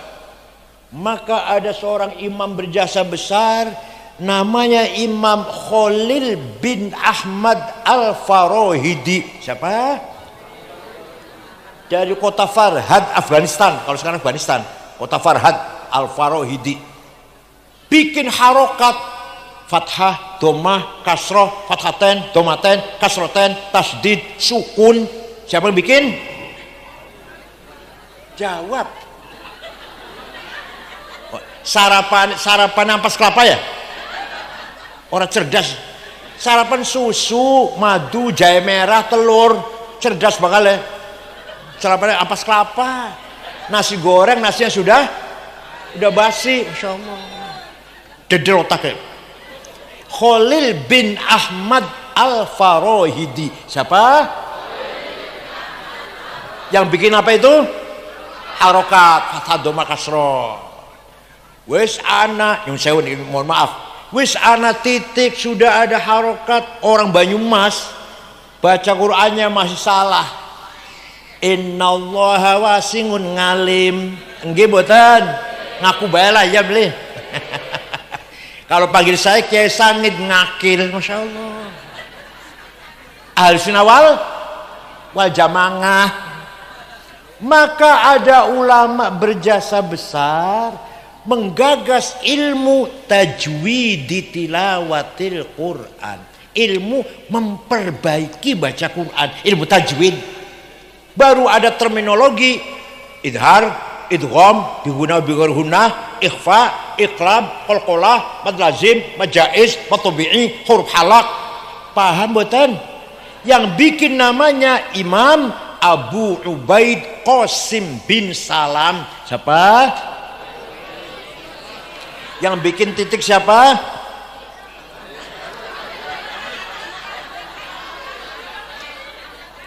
Maka ada seorang imam berjasa besar, namanya Imam Khalil bin Ahmad Al-Farahidi. Siapa? Dari kota Farhad, Afghanistan. Kalau sekarang Afghanistan, kota Farhad Al-Farahidi. Bikin harokat fathah, domah, kasroh, fathaten, domaten, kasroten, tasdid, sukun. Siapa yang bikin? Jawab. Sarapan ampas kelapa ya? Orang cerdas. Sarapan susu, madu, jahe merah, telur. Cerdas bakal ya. Sarapan ampas kelapa. Nasi goreng, nasinya sudah basi. Masya Allah. Deder otak ya. Khalil bin Ahmad Al-Farahidi. Siapa? Yang bikin apa itu? Harokat, fathah, doma, kasroh. Wis ana, yang saya mohon maaf. Wis ana titik sudah ada harokat. Orang Banyumas baca Qur'annya masih salah. Innallaha wasingun ngalim. Nggih mboten? Ngaku bae lah ya beli. Kalau panggil saya Kiai Sangid ngakil, Masya Allah. Ahlussunnah wal jamaah. Maka ada ulama berjasa besar menggagas ilmu tajwid tilawatil Quran, ilmu memperbaiki baca Quran, ilmu tajwid. Baru ada terminologi idhar, idgham, bihuna, bigharhuna, ikhfa, iqlab, qalqalah, mad lazim, mad jaiz, mad tabi'i, huruf halak. Paham mboten? Yang bikin namanya Imam Abu Ubaid Qasim bin Salam. Siapa? Yang bikin titik siapa?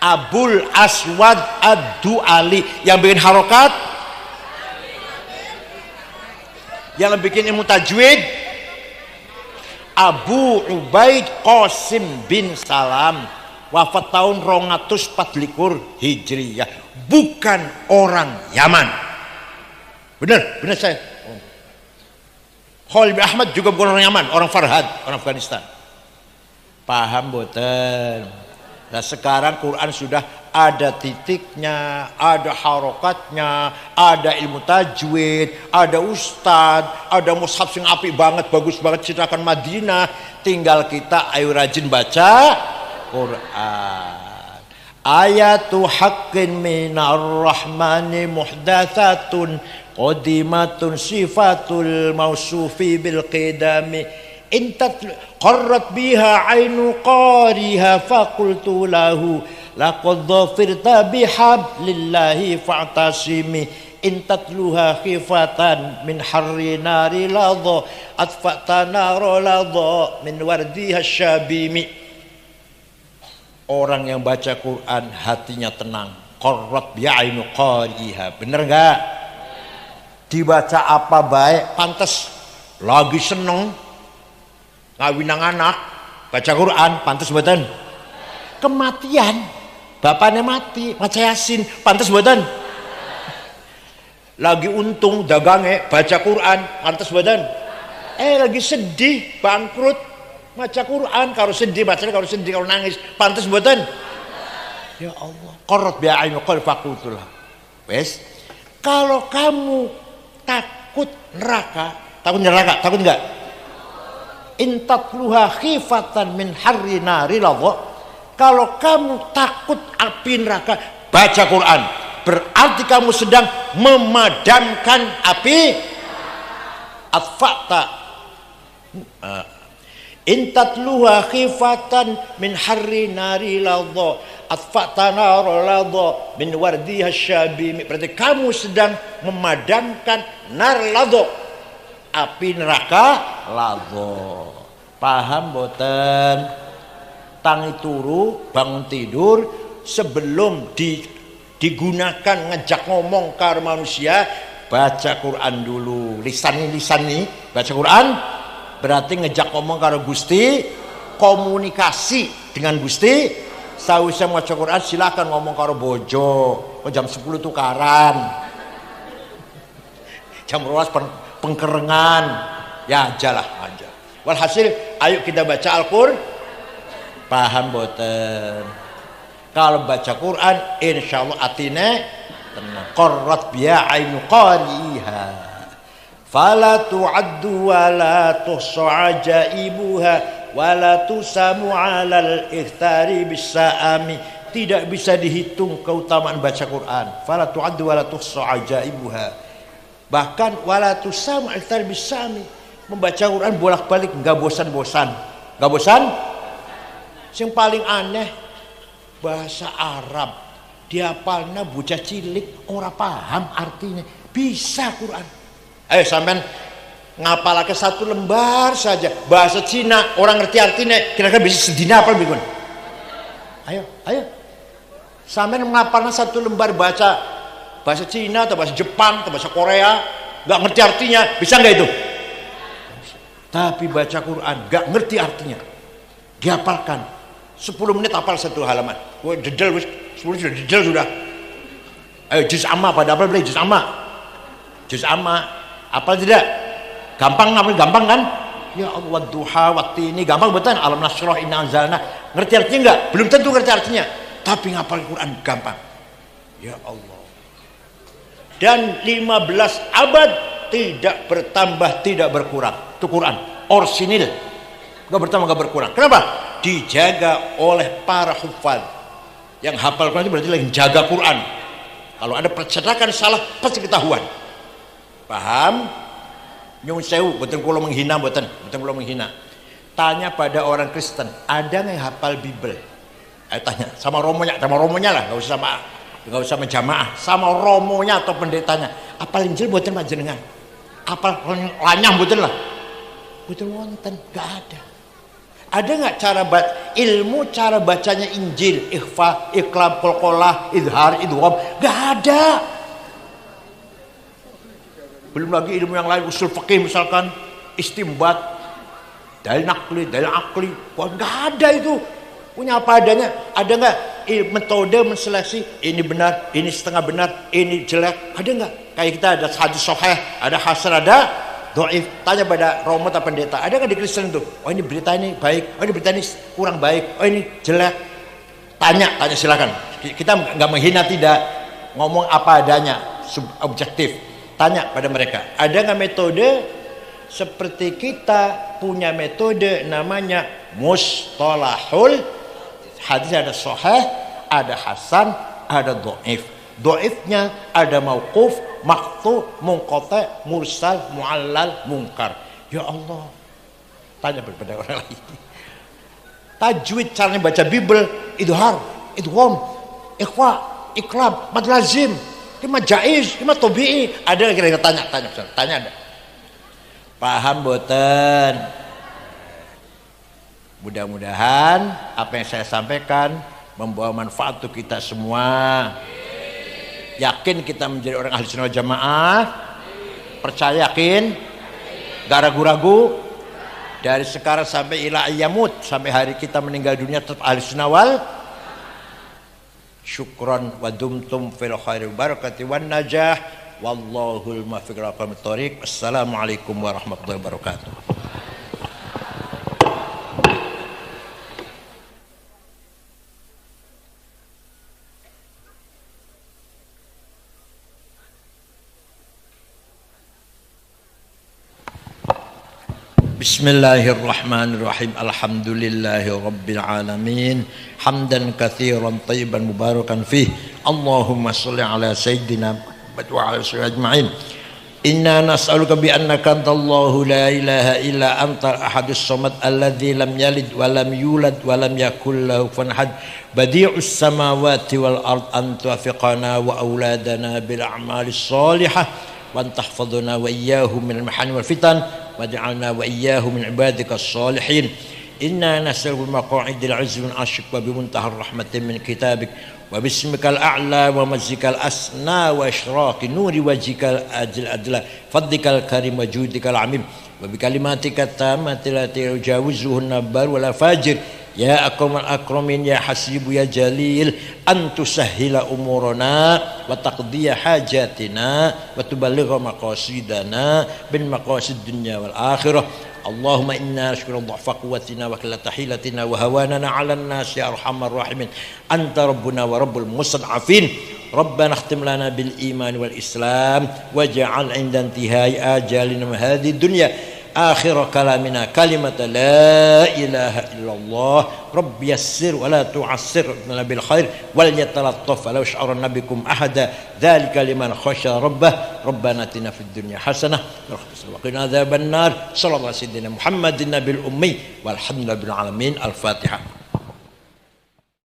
Abul Aswad Ad-Du'ali. Yang bikin harokat, yang bikin ilmu tajwid, Abu Ubaid Qasim bin Salam, wafat tahun 224 Hijriyah, bukan orang Yaman. Benar saya. Khalid bin Ahmad juga bukan orang Yaman, orang Farhad, orang Afghanistan. Paham boten? Nah sekarang Quran sudah ada titiknya, ada harokatnya, ada ilmu tajwid, ada ustad, ada mushaf yang apik banget, bagus banget, ceritakan Madinah. Tinggal kita ayo rajin baca Quran. Ayatu haqqin minar rahmani muhdatsatun qadimatun sifatul mausufi bil qidami intat qarrat biha ainu qariha faqultu lahu laqad dhafirta bihablillahi fa'tasimi intatluha khifatan min harri nari ladha atfa'ta nara ladha min wardiha syabimi. Orang yang baca Quran hatinya tenang, qarrat bi ainu qariha. Bener enggak? Dibaca apa baik, pantas lagi seneng ngawinang anak baca Quran, pantas mboten? Kematian bapaknya mati maca Yasin, pantas mboten? Lagi untung dagangnya baca Quran, pantas mboten? Lagi sedih bangkrut baca Quran, kalau sedih bacanya, kalau sedih, kalau nangis, pantas mboten? Ya Allah, qarrat bi ainu qal faqultulah. Wes, kalau kamu takut neraka, takut enggak? Intatluha khifatan min harri nari ladha. Kalau kamu takut api neraka, baca Quran. Berarti kamu sedang memadamkan api. Atfa'ta intatluha khifatan min harri nari ladha atfa'ta nara ladha min wardiha syabimi. Berarti kamu sedang memadamkan nar ladha, api neraka ladha. Paham boten? Tangi turu bangun tidur sebelum digunakan ngejak ngomong karo manusia, baca Quran dulu. Lisan nih baca Quran berarti ngejak ngomong karo Gusti, komunikasi dengan Gusti. Sawisé maca Quran silakan ngomong karo bojo, jam 10 tukaran, jam 12 pengkerengan, ya ajalah aja. Walhasil ayo kita baca Al-Qur'an. Paham boten? Kalau baca Quran insyaallah atine tenang. Qarrat biya ainu qariha fala tu'addu wa la tuhsa ajaibuha wa la tusamu 'alal ikhtari bisaami. Tidak bisa dihitung keutamaan baca Quran. Fala tu'addu wa la tuhsa ajaibuha. Bahkan wala tusamu 'alal ikhtari bisaami. Membaca Quran bolak-balik enggak bosan-bosan. Enggak bosan? Yang paling aneh bahasa Arab dihafalna bocah cilik ora paham artinya, bisa Quran. Ayo sampean ngapalake satu lembar saja bahasa Cina, orang ngerti artinya, kira-kira bisa sedina apa bingung? Ayo sampean ngapalna satu lembar bahasa Cina atau bahasa Jepang atau bahasa Korea, nggak ngerti artinya, bisa nggak itu? Tapi baca Quran nggak ngerti artinya, dihafalkan 10 menit hafal satu halaman. Wah dedel wis 10 sudah dedel sudah. Ayo juz amma pada apa beli juz amma? Juz amma apa tidak? Gampang ngapal gampang kan? Ya Allah duha waktu ini gampang betul. Alam nasrah inna anzalna. Ngerti artinya enggak? Belum tentu ngerti artinya. Tapi ngapal Quran gampang. Ya Allah. Dan 15 abad tidak bertambah tidak berkurang. Itu Quran orsinil. Enggak bertambah enggak berkurang. Kenapa? Dijaga oleh para hufaz. Yang hafal Quran itu berarti lagi jaga Quran. Kalau ada percetakan salah pasti ketahuan. Paham? Nyun sewu, betul kula menghina betul kula menghina. Tanya pada orang Kristen, ada yang hafal Bible? Ayo tanya sama romonya lah, enggak usah sama jamaah, sama romonya atau pendetanya. Hafal Injil mboten panjenengan? apa lanyah betul lah. Betul wonten, gak ada. Ada nggak ilmu cara bacanya Injil, ikhfa, iqlab, qalqalah, idhar, idgham? Gak ada. Belum lagi ilmu yang lain, usul fikih misalkan, istimbat, dalil nakli, dalil akli. Wah, nggak ada itu. Punya apa adanya. Ada nggak metode menseleksi ini benar, ini setengah benar, ini jelek? Ada nggak? Kayak kita ada hadis sahih, ada hasan, ada dhaif. Tanya pada romo atau pendeta, ada nggak di Kristen tuh? Oh ini berita ini baik, oh ini berita ini kurang baik, oh ini jelek. Tanya silakan. Kita nggak menghina, tidak ngomong apa adanya, objektif. Tanya pada mereka, ada nggak metode seperti kita punya metode namanya mustalahul hadis, ada sahih, ada hasan, ada dhaif. Dhaifnya ada mauquf, maqtu, munqati, mursal, muallal, munkar. Ya Allah, tanya kepada orang lain. Tajwid caranya baca Bible, idhar, idgham, ikhfa, iqlab, mad lazim, kima jaiz, kima tabi'i. Ada kira-kira tanya ada. Paham boten? Mudah-mudahan apa yang saya sampaikan membawa manfaat untuk kita semua. Yakin kita menjadi orang ahli sunnah wal jamaah? Percaya, yakin? Gak ragu-ragu? Dari sekarang sampai ila ayyamut, sampai hari kita meninggal dunia tetap ahli sunnah wal. Syukran wa dumtum fil khairi barakati wan najah. Wallahul muwaffiq ila aqwamit thoriq. Assalamualaikum warahmatullahi wabarakatuh. Bismillahirrahmanirrahim. Alhamdulillahi rabbil alamin. Hamdan katsiran thayyiban mubarakan fih. Allahumma shalli ala sayyidina Muhammad wa ala alihi ajma'in. Inna nas'aluka bi annaka antallahu la ilaha illa anta ahadus samad alladzi lam yalid wa lam yulad wa lam yakul lahu kufuwan ahad. Badi'us samawati wal ard an tuwaffiqana wa auladana bil a'malis shalihah wa tahfadhna wa iyyahum minal mahani wal fitan waj'alna wa iyyahum min ibadika as-salihin. Inna nas'aluka maq'idil 'izzi min 'asyik wa bimuntahar rahmatin min kitabik wa bismikal a'la wa majzikal asna wa isyraqi nuri wajhikal adla fadlikal karim wa judikal 'amim wa bi kalimatika tammati la tujawizuhunna bar wala fajir. Ya akramal akramin, ya hasibu, ya jalil, antusahhila umurana wa taqdiya hajatina wa tuballigha maqasidana bin maqasid dunya wal akhirah. Allahumma inna nashkuru dha'fa quwwatina wa qillata hilatina wa hawanana 'alan nas ya arhamar rahimin. Anta rabbuna wa rabbul mustad'afin. Rabbana khtim lana bil iman wal islam waj'al 'inda intihai ajalina min hadhihi dunya akhir kalamina kalimat la ilaha illallah. Rabbi yassir wa la tu'assir bil khair wal yatalattaf wa la yash'urun bikum ahada dzalika liman khasya rabbah. Rabbana atina fid dunya hasanah wa qina adzaban nar. Sallallahu alaihi wasallam Muhammadin nabil ummi walhamdulillahi bil alamin. Al-Fatihah.